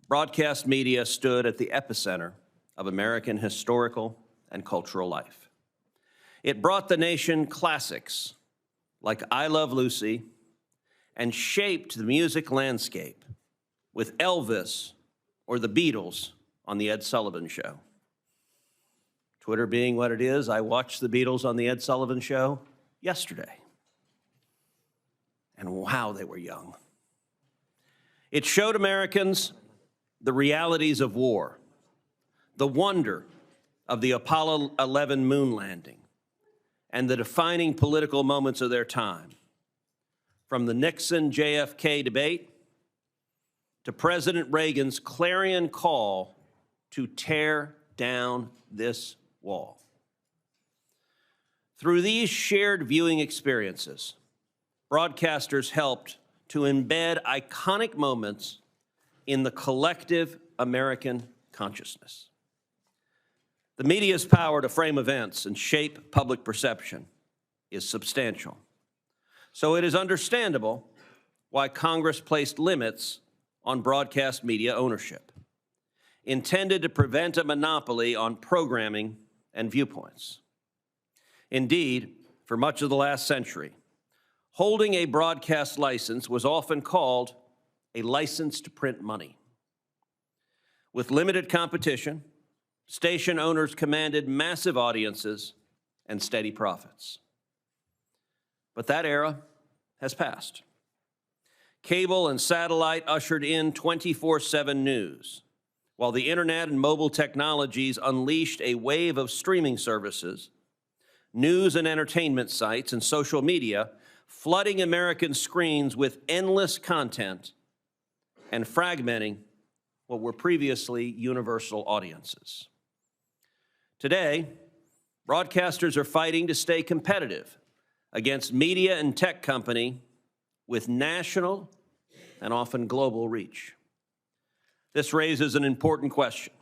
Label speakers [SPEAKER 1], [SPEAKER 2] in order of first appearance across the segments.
[SPEAKER 1] broadcast media stood at the epicenter of American historical and cultural life. It brought the nation classics like I Love Lucy and shaped the music landscape with Elvis or the Beatles on The Ed Sullivan Show. Twitter being what it is, I watched the Beatles on The Ed Sullivan Show yesterday. And wow, they were young. It showed Americans the realities of war, the wonder of the Apollo 11 moon landing, and the defining political moments of their time, from the Nixon-JFK debate to President Reagan's clarion call to tear down this wall. Through these shared viewing experiences, broadcasters helped to embed iconic moments in the collective American consciousness. The media's power to frame events and shape public perception is substantial. So it is understandable why Congress placed limits on broadcast media ownership, intended to prevent a monopoly on programming and viewpoints. Indeed, for much of the last century, holding a broadcast license was often called a license to print money. With limited competition, station owners commanded massive audiences and steady profits. But that era has passed. Cable and satellite ushered in 24/7 news, while the internet and mobile technologies unleashed a wave of streaming services, news and entertainment sites, and social media, flooding American screens with endless content and fragmenting what were previously universal audiences. Today, broadcasters are fighting to stay competitive against media and tech company with national and often global reach. This raises an important question.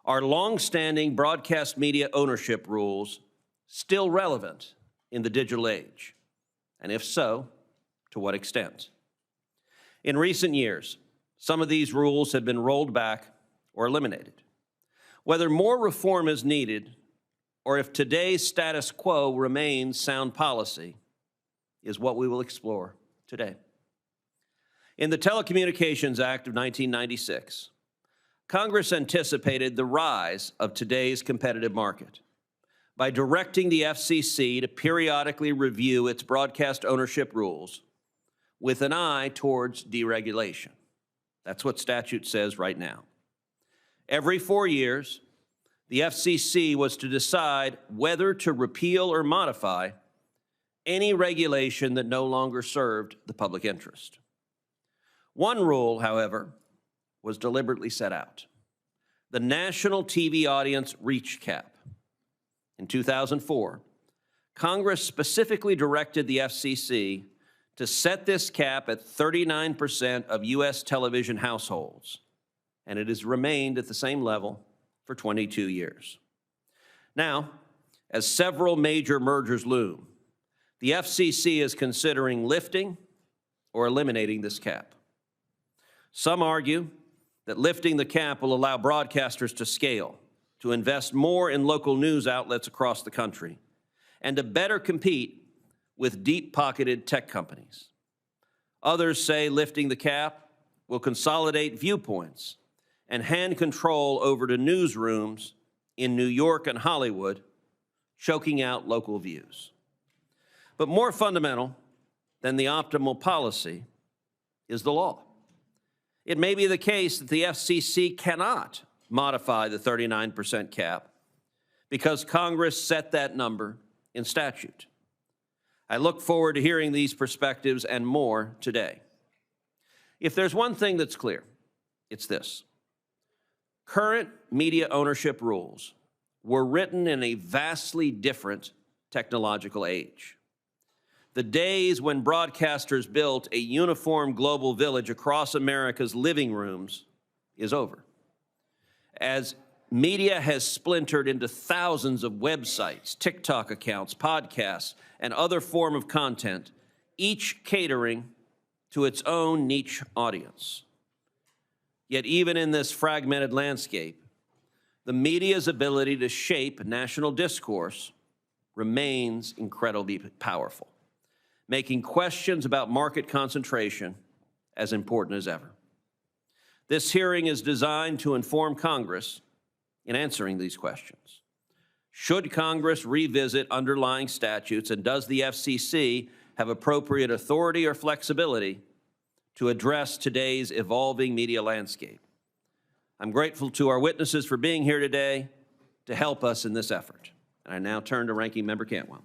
[SPEAKER 1] Are long-standing broadcast media ownership rules still relevant in the digital age? And if so, to what extent? In recent years, some of these rules have been rolled back or eliminated. Whether more reform is needed or if today's status quo remains sound policy is what we will explore today. In the Telecommunications Act of 1996, Congress anticipated the rise of today's competitive market by directing the FCC to periodically review its broadcast ownership rules with an eye towards deregulation. That's what statute says right now. Every 4 years, the FCC was to decide whether to repeal or modify any regulation that no longer served the public interest. One rule, however, was deliberately set out: the national TV audience reach cap. In 2004, Congress specifically directed the FCC to set this cap at 39% of U.S. television households, and it has remained at the same level for 22 years. Now, as several major mergers loom, the FCC is considering lifting or eliminating this cap. Some argue that lifting the cap will allow broadcasters to scale, to invest more in local news outlets across the country, and to better compete with deep-pocketed tech companies. Others say lifting the cap will consolidate viewpoints and hand control over to newsrooms in New York and Hollywood, choking out local views. But more fundamental than the optimal policy is the law. It may be the case that the FCC cannot modify the 39% cap because Congress set that number in statute. I look forward to hearing these perspectives and more today. If there's one thing that's clear, it's this: current media ownership rules were written in a vastly different technological age. The days when broadcasters built a uniform global village across America's living rooms is over. As media has splintered into thousands of websites, TikTok accounts, podcasts, and other form of content, each catering to its own niche audience. Yet even in this fragmented landscape, the media's ability to shape national discourse remains incredibly powerful, making questions about market concentration as important as ever. This hearing is designed to inform Congress in answering these questions. Should Congress revisit underlying statutes, and does the FCC have appropriate authority or flexibility to address today's evolving media landscape? I'm grateful to our witnesses for being here today to help us in this effort. And I now turn to Ranking Member Cantwell.